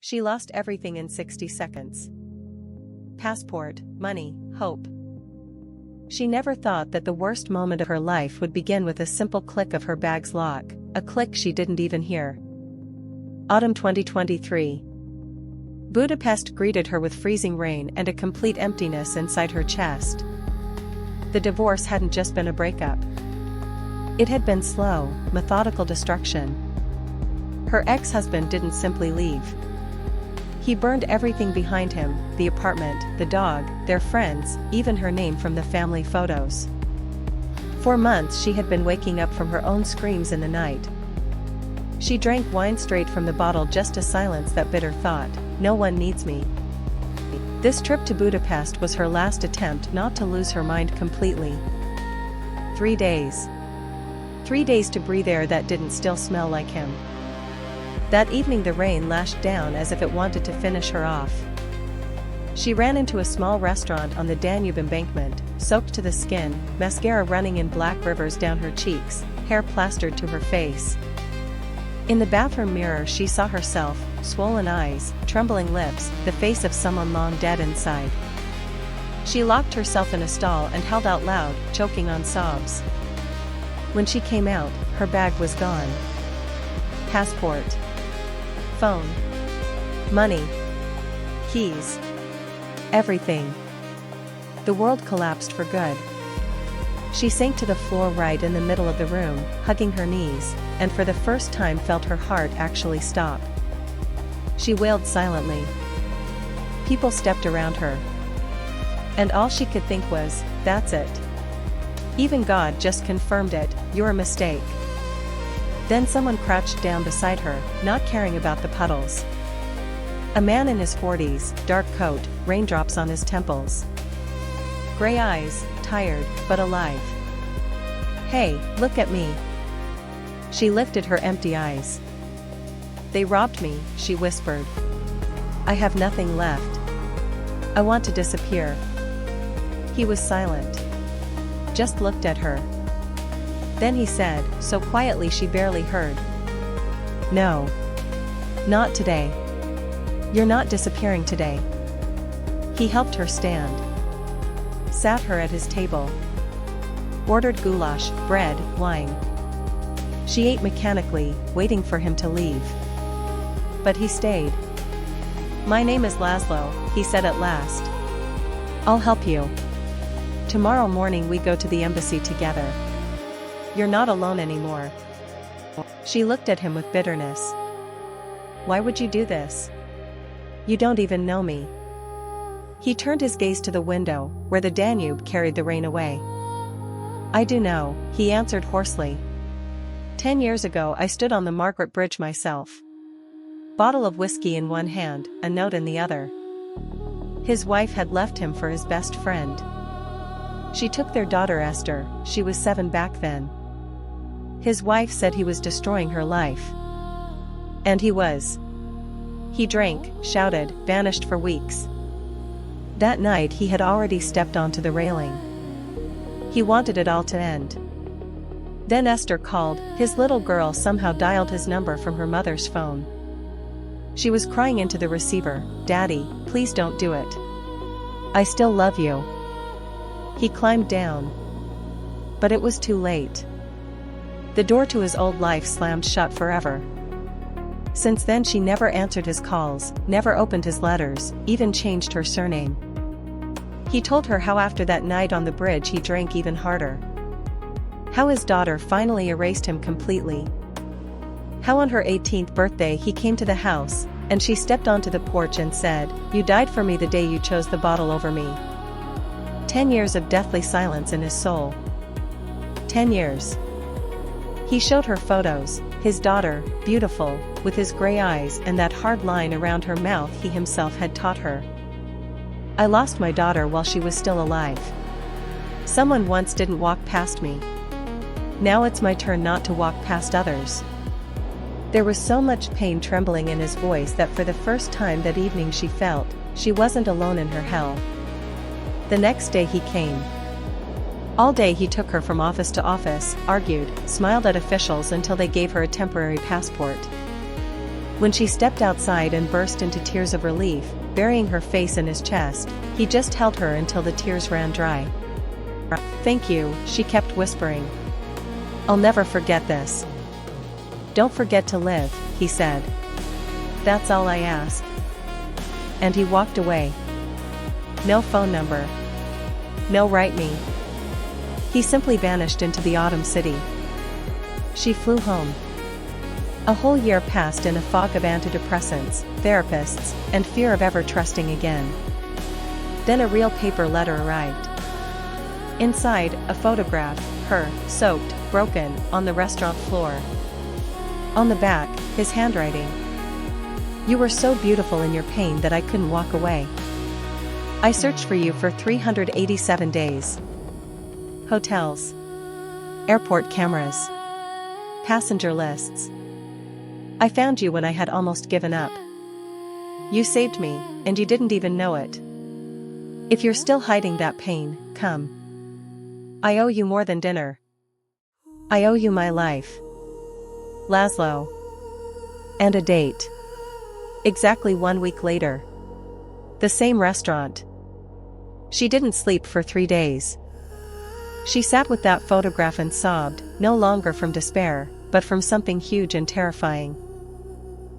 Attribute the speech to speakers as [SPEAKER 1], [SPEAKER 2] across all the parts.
[SPEAKER 1] She lost everything in 60 seconds. Passport, money, hope. She never thought that the worst moment of her life would begin with a simple click of her bag's lock, a click she didn't even hear. Autumn 2023. Budapest greeted her with freezing rain and a complete emptiness inside her chest. The divorce hadn't just been a breakup. It had been slow, methodical destruction. Her ex-husband didn't simply leave. He burned everything behind him, the apartment, the dog, their friends, even her name from the family photos. For months she had been waking up from her own screams in the night. She drank wine straight from the bottle just to silence that bitter thought, no one needs me. This trip to Budapest was her last attempt not to lose her mind completely. 3 days. 3 days to breathe air that didn't still smell like him. That evening the rain lashed down as if it wanted to finish her off. She ran into a small restaurant on the Danube embankment, soaked to the skin, mascara running in black rivers down her cheeks, hair plastered to her face. In the bathroom mirror she saw herself, swollen eyes, trembling lips, the face of someone long dead inside. She locked herself in a stall and held out loud, choking on sobs. When she came out, her bag was gone. Passport. Phone. Money. Keys. Everything. The world collapsed for good. She sank to the floor right in the middle of the room, hugging her knees, and for the first time felt her heart actually stop. She wailed silently. People stepped around her. And all she could think was, that's it. Even God just confirmed it, you're a mistake. Then someone crouched down beside her, not caring about the puddles. A man in his 40s, dark coat, raindrops on his temples. Gray eyes, tired, but alive. Hey, look at me. She lifted her empty eyes. They robbed me, she whispered. I have nothing left. I want to disappear. He was silent. Just looked at her. Then he said, so quietly she barely heard. No. Not today. You're not disappearing today. He helped her stand. Sat her at his table. Ordered goulash, bread, wine. She ate mechanically, waiting for him to leave. But he stayed. My name is Laszlo, he said at last. I'll help you. Tomorrow morning we go to the embassy together. You're not alone anymore. She looked at him with bitterness. Why would you do this? You don't even know me. He turned his gaze to the window, where the Danube carried the rain away. I do know, he answered hoarsely. 10 years ago I stood on the Margaret Bridge myself. Bottle of whiskey in one hand, a note in the other. His wife had left him for his best friend. She took their daughter Esther, she was 7 back then. His wife said he was destroying her life. And he was. He drank, shouted, vanished for weeks. That night he had already stepped onto the railing. He wanted it all to end. Then Esther called, his little girl somehow dialed his number from her mother's phone. She was crying into the receiver, Daddy, please don't do it. I still love you. He climbed down. But it was too late. The door to his old life slammed shut forever. Since then she never answered his calls, never opened his letters, even changed her surname. He told her how after that night on the bridge he drank even harder. How his daughter finally erased him completely. How on her 18th birthday he came to the house, and she stepped onto the porch and said, you died for me the day you chose the bottle over me. 10 years of deathly silence in his soul. 10 years. He showed her photos, his daughter, beautiful, with his gray eyes and that hard line around her mouth he himself had taught her. I lost my daughter while she was still alive. Someone once didn't walk past me. Now it's my turn not to walk past others. There was so much pain trembling in his voice that for the first time that evening she felt, she wasn't alone in her hell. The next day he came. All day he took her from office to office, argued, smiled at officials until they gave her a temporary passport. When she stepped outside and burst into tears of relief, burying her face in his chest, he just held her until the tears ran dry. "Thank you," she kept whispering. "I'll never forget this." "Don't forget to live," he said. "That's all I ask." And he walked away. No phone number. No write me. He simply vanished into the autumn city. She flew home. A whole year passed in a fog of antidepressants, therapists, and fear of ever trusting again. Then a real paper letter arrived. Inside, a photograph, her, soaked, broken, on the restaurant floor. On the back, his handwriting. "You were so beautiful in your pain that I couldn't walk away. I searched for you for 387 days. Hotels. Airport cameras. Passenger lists. I found you when I had almost given up. You saved me, and you didn't even know it. If you're still hiding that pain, come. I owe you more than dinner. I owe you my life. Laszlo." And a date. Exactly 1 week later. The same restaurant. She didn't sleep for 3 days. She sat with that photograph and sobbed, no longer from despair, but from something huge and terrifying.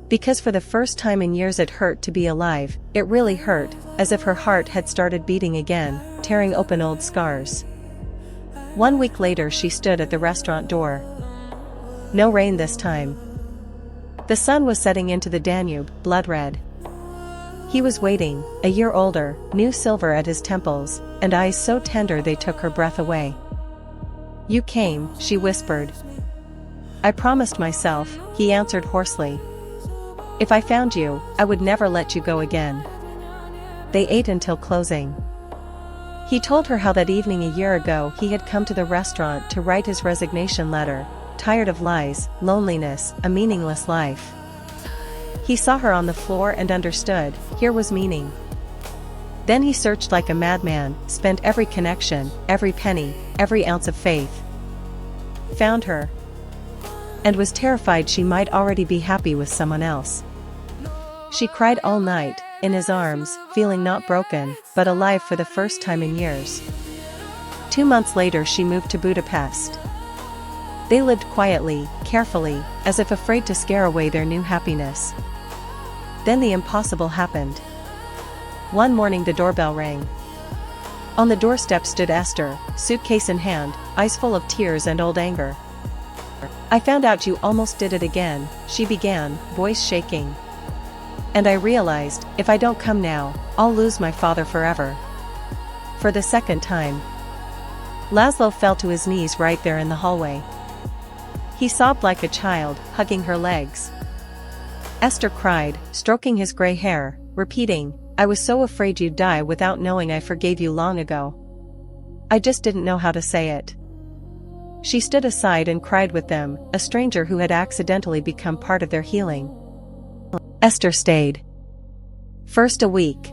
[SPEAKER 1] Because for the first time in years it hurt to be alive, it really hurt, as if her heart had started beating again, tearing open old scars. 1 week later she stood at the restaurant door. No rain this time. The sun was setting into the Danube, blood red. He was waiting, a year older, new silver at his temples, and eyes so tender they took her breath away. "You came," she whispered. "I promised myself," he answered hoarsely. "If I found you, I would never let you go again." They ate until closing. He told her how that evening a year ago he had come to the restaurant to write his resignation letter, tired of lies, loneliness, a meaningless life. He saw her on the floor and understood, here was meaning. Then he searched like a madman, spent every connection, every penny, every ounce of faith. Found her. And was terrified she might already be happy with someone else. She cried all night, in his arms, feeling not broken, but alive for the first time in years. 2 months later she moved to Budapest. They lived quietly, carefully, as if afraid to scare away their new happiness. Then the impossible happened. One morning the doorbell rang. On the doorstep stood Esther, suitcase in hand, eyes full of tears and old anger. "I found out you almost did it again," she began, voice shaking. "And I realized, if I don't come now, I'll lose my father forever. For the second time." Laszlo fell to his knees right there in the hallway. He sobbed like a child, hugging her legs. Esther cried, stroking his gray hair, repeating, "I was so afraid you'd die without knowing I forgave you long ago. I just didn't know how to say it." She stood aside and cried with them, a stranger who had accidentally become part of their healing. Esther stayed. First a week.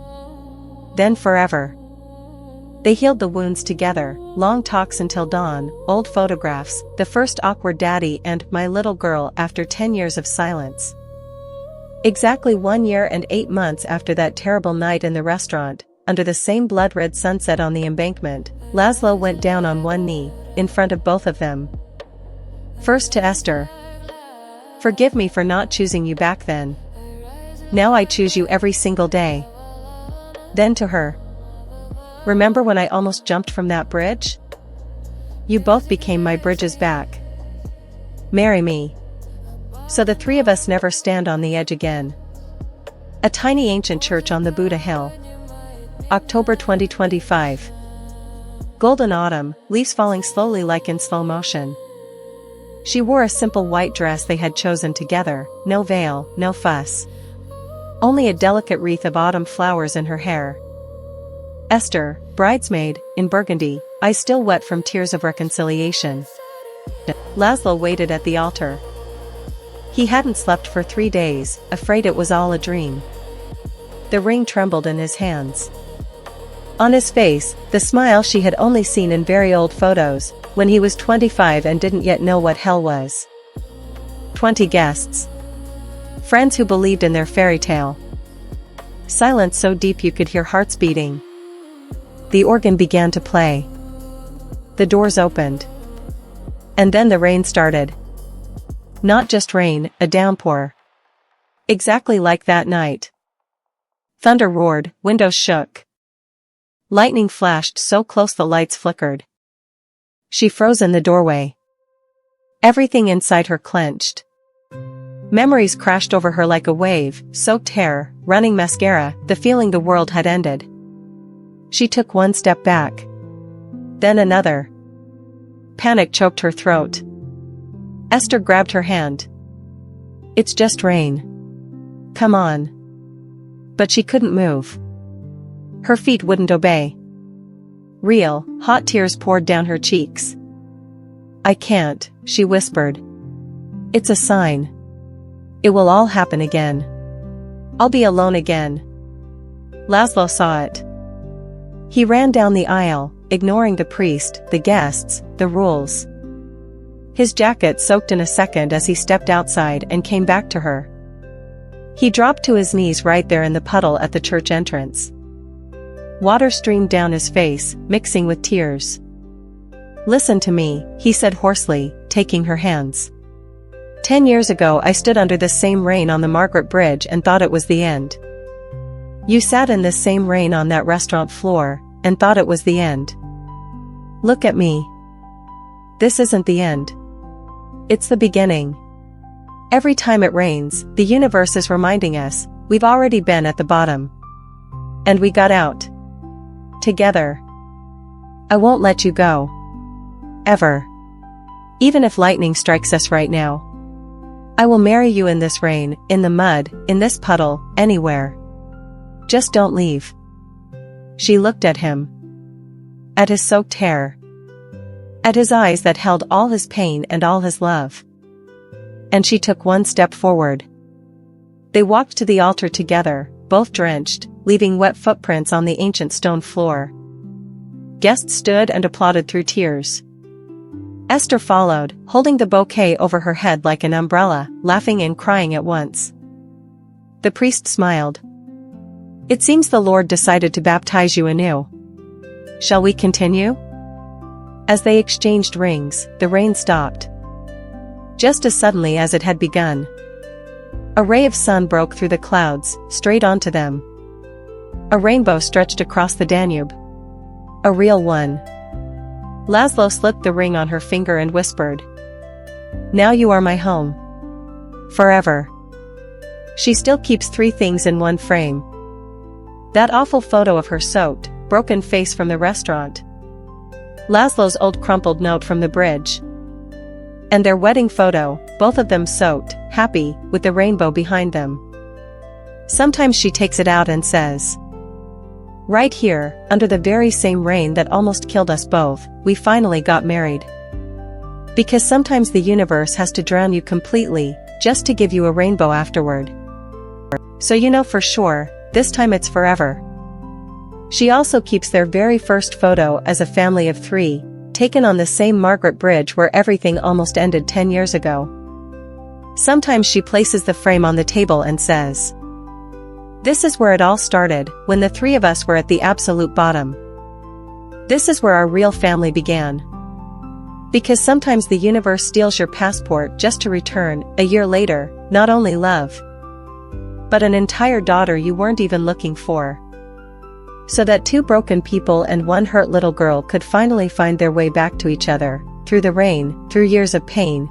[SPEAKER 1] Then forever. They healed the wounds together, long talks until dawn, old photographs, the first awkward daddy and my little girl after 10 years of silence. Exactly 1 year and 8 months after that terrible night in the restaurant, under the same blood-red sunset on the embankment, Laszlo went down on one knee, in front of both of them. First to Esther. "Forgive me for not choosing you back then. Now I choose you every single day." Then to her. "Remember when I almost jumped from that bridge? You both became my bridges back. Marry me. So the three of us never stand on the edge again." A tiny ancient church on the Buddha Hill. October 2025. Golden autumn, leaves falling slowly like in slow motion. She wore a simple white dress they had chosen together, no veil, no fuss. Only a delicate wreath of autumn flowers in her hair. Esther, bridesmaid, in burgundy, eyes still wet from tears of reconciliation. Laszlo waited at the altar. He hadn't slept for 3 days, afraid it was all a dream. The ring trembled in his hands. On his face, the smile she had only seen in very old photos, when he was 25 and didn't yet know what hell was. 20 guests. Friends who believed in their fairy tale. Silence so deep you could hear hearts beating. The organ began to play. The doors opened. And then the rain started. Not just rain, a downpour. Exactly like that night. Thunder roared, windows shook. Lightning flashed so close the lights flickered. She froze in the doorway. Everything inside her clenched. Memories crashed over her like a wave, soaked hair, running mascara, the feeling the world had ended. She took one step back. Then another. Panic choked her throat. Esther grabbed her hand. It's just rain. Come on. But she couldn't move. Her feet wouldn't obey. Real, hot tears poured down her cheeks. I can't, she whispered. It's a sign. It will all happen again. I'll be alone again. Laszlo saw it. He ran down the aisle, ignoring the priest, the guests, the rules. His jacket soaked in a second as he stepped outside and came back to her. He dropped to his knees right there in the puddle at the church entrance. Water streamed down his face, mixing with tears. Listen to me, he said hoarsely, taking her hands. 10 years ago I stood under this same rain on the Margaret Bridge and thought it was the end. You sat in this same rain on that restaurant floor, and thought it was the end. Look at me. This isn't the end. It's the beginning. Every time it rains, the universe is reminding us, we've already been at the bottom. And we got out. Together. I won't let you go. Ever. Even if lightning strikes us right now. I will marry you in this rain, in the mud, in this puddle, anywhere. Just don't leave. She looked at him. At his soaked hair. At his eyes that held all his pain and all his love. And she took one step forward. They walked to the altar together, both drenched, leaving wet footprints on the ancient stone floor. Guests stood and applauded through tears. Esther followed, holding the bouquet over her head like an umbrella, laughing and crying at once. The priest smiled. It seems the Lord decided to baptize you anew. Shall we continue? As they exchanged rings, the rain stopped. Just as suddenly as it had begun. A ray of sun broke through the clouds, straight onto them. A rainbow stretched across the Danube. A real one. Laszlo slipped the ring on her finger and whispered. Now you are my home. Forever. She still keeps 3 things in one frame. That awful photo of her soaked, broken face from the restaurant. Laszlo's old crumpled note from the bridge. And their wedding photo, both of them soaked, happy, with the rainbow behind them. Sometimes she takes it out and says, right here, under the very same rain that almost killed us both, we finally got married. Because sometimes the universe has to drown you completely, just to give you a rainbow afterward. So you know for sure, this time it's forever. She also keeps their very first photo as a family of 3, taken on the same Margaret Bridge where everything almost ended 10 years ago. Sometimes she places the frame on the table and says, this is where it all started, when the 3 of us were at the absolute bottom. This is where our real family began. Because sometimes the universe steals your passport just to return, a year later, not only love, but an entire daughter you weren't even looking for. So that 2 broken people and 1 hurt little girl could finally find their way back to each other, through the rain, through years of pain,